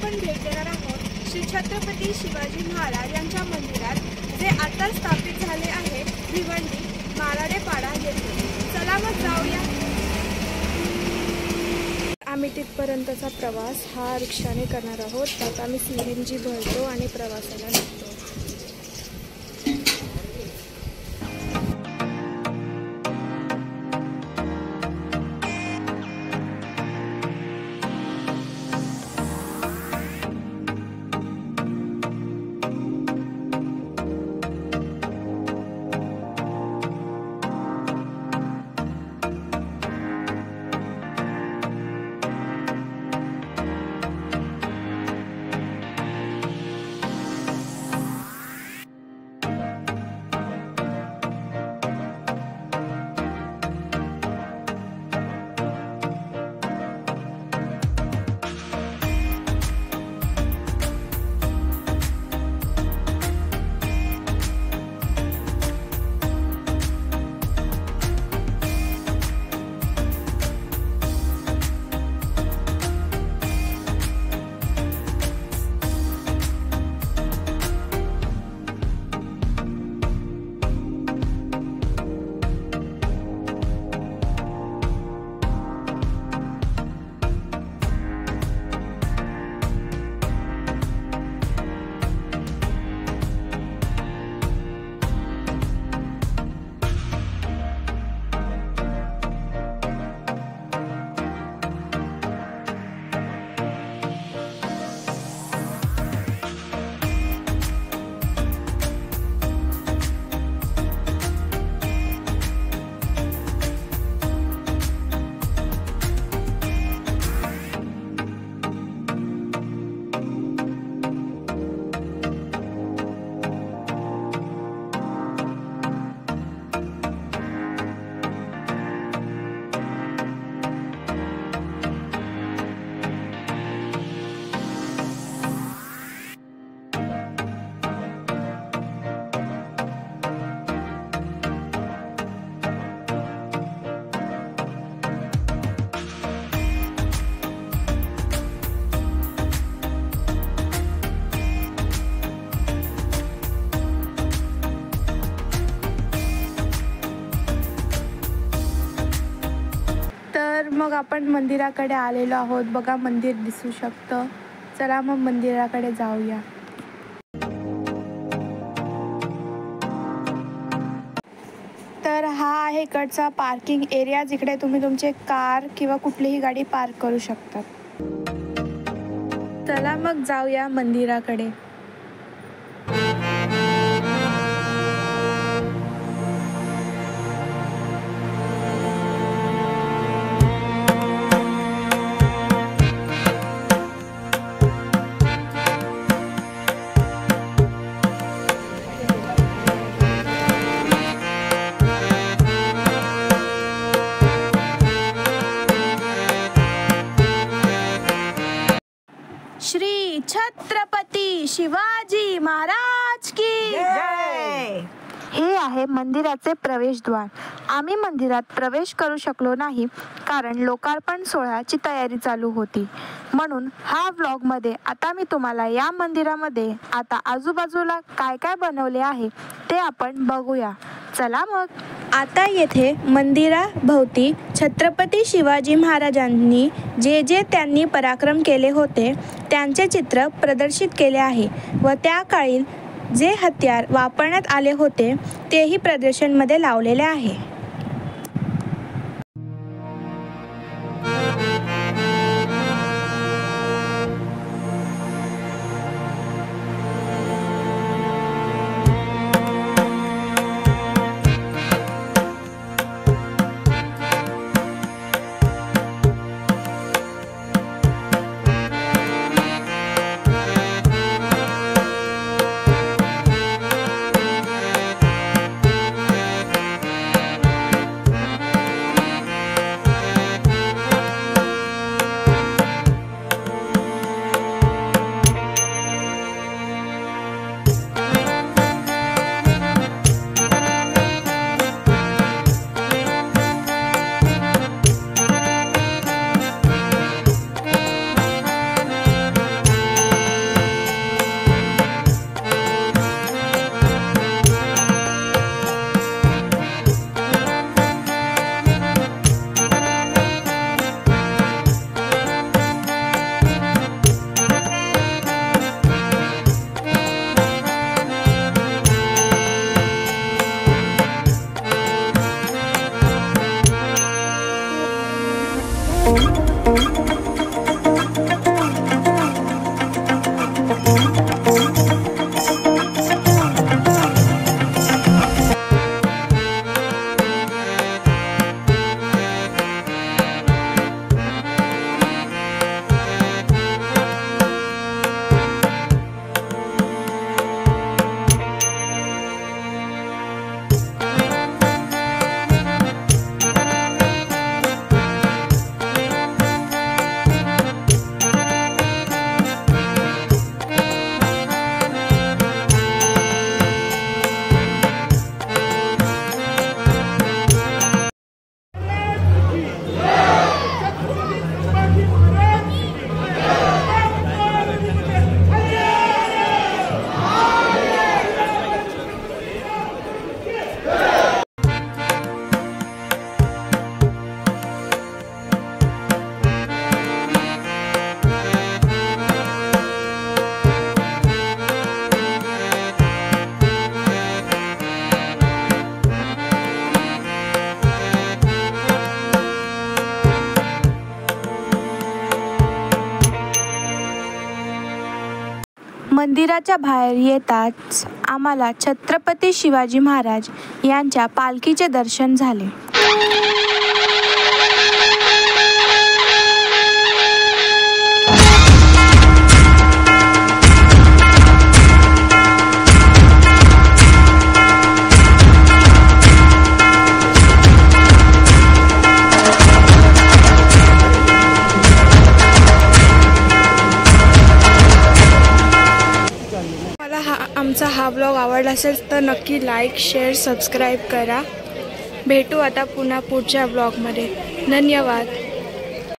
आपण भेट देणार आहोत श्री छत्रपती शिवाजी महाराज यांच्या मंदिरात, जे आता स्थापित झाले आहे भिवंडी माराडेपाडा येथे। चला मग जाऊया। आम्ही तिथपर्यंतचा प्रवास हा रिक्षाने करणार आहोत। आता आम्ही CNG भरतो आणि प्रवासाला निघतो। तर मग आपण मंदिराकडे आलेलो आहोत। बघा, मंदिर दिसू शकतं। चला मग मंदिराकडे जाऊया। तर हा आहे इकडचा पार्किंग एरिया, जिकडे तुम्ही तुमचे कार किंवा कुठलीही गाडी पार्क करू शकता। चला मग जाऊया मंदिराकडे। श्री छत्रपती शिवाजी महाराज की जय। हे आहे मंदिराचे प्रवेशद्वार। आम्ही मंदिरात प्रवेश करू शकलो नाही, कारण लोकार्पण सोहळ्याची तयारी चालू होती। म्हणून हा व्लॉगमध्ये आता मी तुम्हाला या मंदिरामध्ये आता आजूबाजूला काय काय बनवले आहे ते आपण बघूया। चला मग। आता येथे मंदिराभोवती छत्रपती शिवाजी महाराजांनी जे त्यांनी पराक्रम केले होते त्यांचे चित्र प्रदर्शित केले आहे व त्या काळी जे हत्यार वापरण्यात आले होते तेही प्रदर्शनमध्ये लावलेले आहे। मंदिराच्या बाहेर येताच आम्हाला छत्रपती शिवाजी महाराज यांच्या पालखीचे दर्शन झाले. आमचा हा ब्लॉग आवडला असेल तर नक्की लाईक, शेअर, सबस्क्राईब करा. भेटू आता पुन्हा पुढच्या ब्लॉगमध्ये. धन्यवाद.